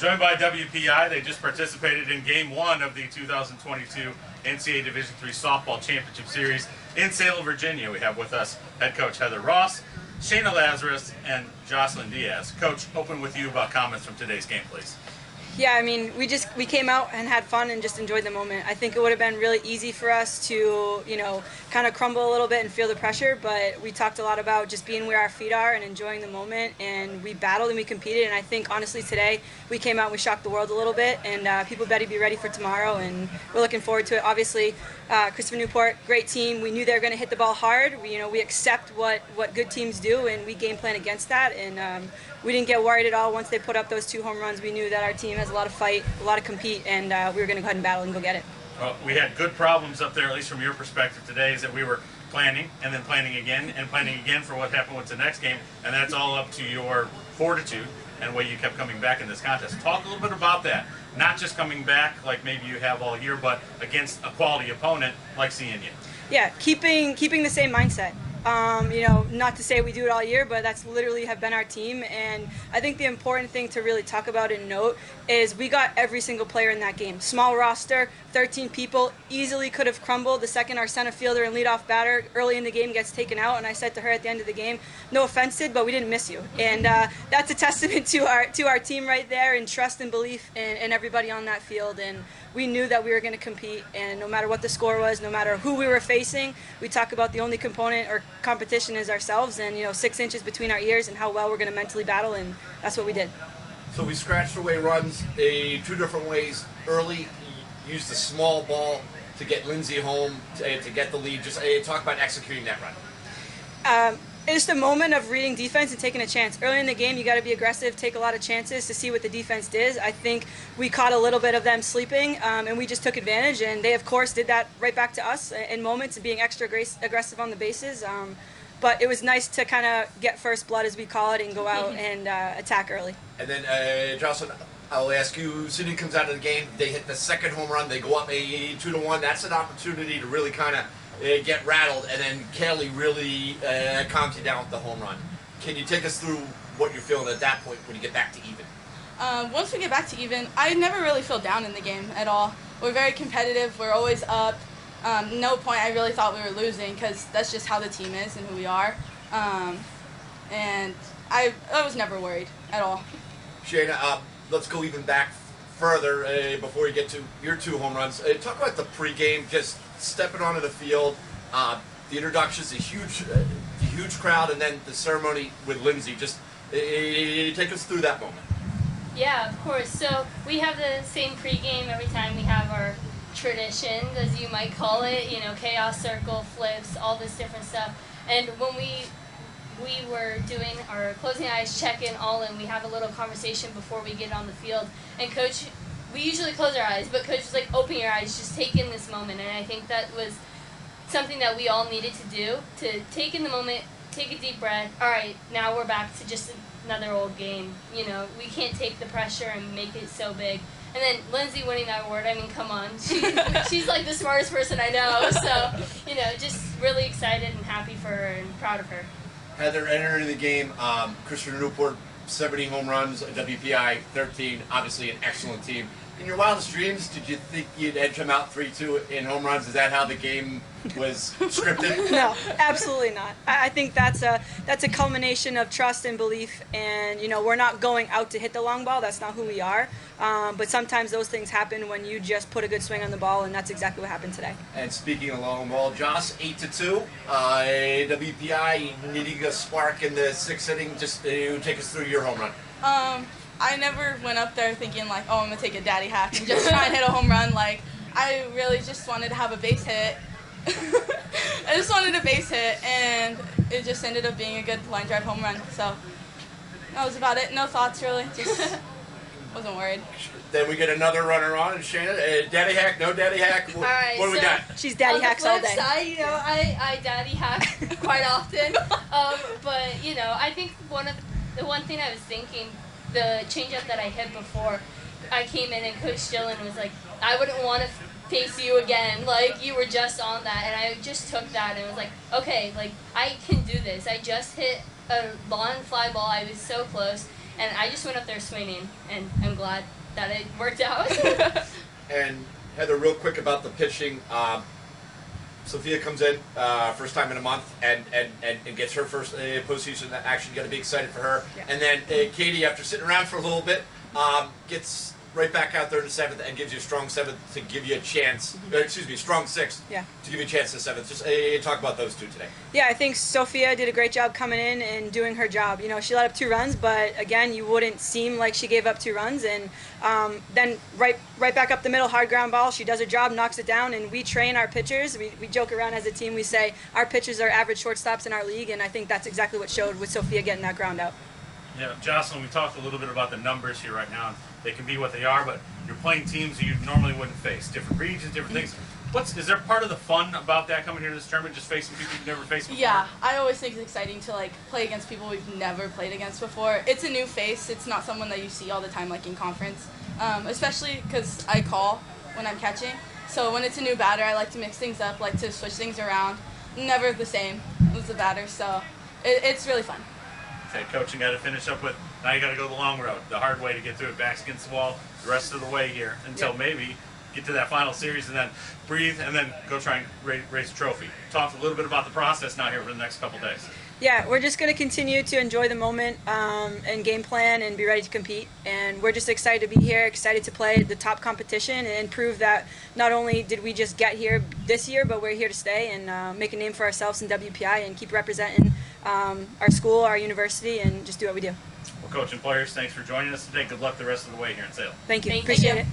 Joined by WPI, they just participated in Game 1 of the 2022 NCAA Division III Softball Championship Series in Salem, Virginia. We have with us head coach Heather Ross, Shaina Lazarus, and Jocelyn Diaz. Coach, open with you about comments from today's game, please. Yeah, I mean, we came out and had fun and just enjoyed the moment. I think it would have been really easy for us to, kind of crumble a little bit and feel the pressure, but we talked a lot about just being where our feet are and enjoying the moment, and we battled and we competed, and I think, honestly, today we came out and we shocked the world a little bit, and people better be ready for tomorrow, and we're looking forward to it. Obviously, Christopher Newport, great team. We knew they were going to hit the ball hard. We accept what good teams do, and we game plan against that, and we didn't get worried at all. Once they put up those 2 home runs, we knew that our team has a lot of fight, a lot of compete, and we were going to go ahead and battle and go get it. Well, we had good problems up there, at least from your perspective today, is that we were planning and then planning again and planning again for what happened with the next game, and that's all up to your fortitude and the way you kept coming back in this contest. Talk a little bit about that. Not just coming back like maybe you have all year, but against a quality opponent like CNU. Yeah, keeping the same mindset. Not to say we do it all year, but that's literally have been our team. And I think the important thing to really talk about and note is we got every single player in that game. Small roster, 13 people, easily could have crumbled the second our center fielder and leadoff batter early in the game gets taken out. And I said to her at the end of the game, no offense, Sid, but we didn't miss you. And that's a testament to our team right there, and trust and belief in everybody on that field. And we knew that we were going to compete, and no matter what the score was, no matter who we were facing, we talk about the only component or competition is ourselves, and 6 inches between our ears and how well we're going to mentally battle, and that's what we did. So we scratched away runs 2 different ways. Early, used the small ball to get Lindsay home, to get the lead. Just talk about executing that run. It's the moment of reading defense and taking a chance. Early in the game, you got to be aggressive, take a lot of chances to see what the defense did. I think we caught a little bit of them sleeping, and we just took advantage. And they, of course, did that right back to us in moments of being extra aggressive on the bases. But it was nice to kind of get first blood, as we call it, and go out and attack early. And then, Jocelyn, I'll ask you, Sydney comes out of the game, they hit the second home run, they go up 2-1. That's an opportunity to really kind of get rattled, and then Kelly really calms you down with the home run. Can you take us through what you're feeling at that point when you get back to even? Once we get back to even, I never really feel down in the game at all. We're very competitive. We're always up. No point I really thought we were losing, because that's just how the team is and who we are. And I was never worried at all. Shaina, let's go even back further before you get to your 2 home runs. Talk about the pregame, just stepping onto the field, the introductions, a huge crowd, and then the ceremony with Lindsay. Just take us through that moment. Yeah, of course. So we have the same pregame every time we have our traditions, as you might call it. Chaos circle, flips, all this different stuff. And when we were doing our closing eyes, check-in, all-in, we have a little conversation before we get on the field. And Coach, we usually close our eyes, but Coach was like, open your eyes, just take in this moment. And I think that was something that we all needed to do, to take in the moment, take a deep breath. All right, now we're back to just another old game. We can't take the pressure and make it so big. And then Lindsay winning that award, I mean, come on. She's like the smartest person I know. So, just really excited and happy for her and proud of her. Heather, entering the game, Christopher Newport, 70 home runs, WPI 13, obviously an excellent team. In your wildest dreams, did you think you'd edge them out 3-2 in home runs? Is that how the game was scripted? No, absolutely not. I think that's a culmination of trust and belief, and we're not going out to hit the long ball. That's not who we are. But sometimes those things happen when you just put a good swing on the ball, and that's exactly what happened today. And speaking of long ball, Joss, 8-2. WPI needing a spark in the 6th inning. Just take us through your home run. I never went up there thinking like, oh, I'm going to take a daddy hack and just try and hit a home run. Like, I really just wanted to have a base hit. I just wanted a base hit, and it just ended up being a good line drive home run. So that was about it. No thoughts, really. Just wasn't worried. Then we get another runner on, and Shaina, daddy hack, no daddy hack. What do we got? She's daddy hacks all day. On the flip side, I daddy hack quite often. But, I think the one thing I was thinking, the changeup that I hit before I came in, and Coach Dillon was like, I wouldn't want to face you again. Like, you were just on that. And I just took that and was like, okay, like, I can do this. I just hit a lawn fly ball. I was so close. and I just went up there swinging, and I'm glad that it worked out. And Heather, real quick about the pitching. Sophia comes in first time in a month and gets her first postseason action. You got to be excited for her. Yeah. And then Katie, after sitting around for a little bit, gets right back out there in the seventh and gives you a strong seventh to give you a chance. Strong sixth. Yeah. To give you a chance in the seventh. Just talk about those two today. Yeah, I think Sophia did a great job coming in and doing her job. You know, she let up 2 runs, but again, you wouldn't seem like she gave up 2 runs. And then right back up the middle, hard ground ball. She does her job, knocks it down, and we train our pitchers. We joke around as a team. We say our pitchers are average shortstops in our league, and I think that's exactly what showed with Sophia getting that ground out. Yeah, Jocelyn, we talked a little bit about the numbers here right now. They can be what they are, but you're playing teams that you normally wouldn't face, different regions, different things. Is there part of the fun about that coming here to this tournament, just facing people you've never faced before? Yeah, I always think it's exciting to like play against people we've never played against before. It's a new face. It's not someone that you see all the time, like in conference, especially because I call when I'm catching. So when it's a new batter, I like to mix things up, like to switch things around. Never the same as the batter, so it's really fun. Okay, coaching got to finish up with, now you got to go the long road, the hard way to get through it, backs against the wall, the rest of the way here until maybe get to that final series and then breathe and then go try and raise a trophy. Talk a little bit about the process now here for the next couple days. Yeah, we're just going to continue to enjoy the moment and game plan and be ready to compete. And we're just excited to be here, excited to play the top competition and prove that not only did we just get here this year, but we're here to stay and make a name for ourselves in WPI and keep representing our school, our university, and just do what we do. Well, Coach and players, thanks for joining us today. Good luck the rest of the way here in Salem. Thank you. Thank Appreciate you. it.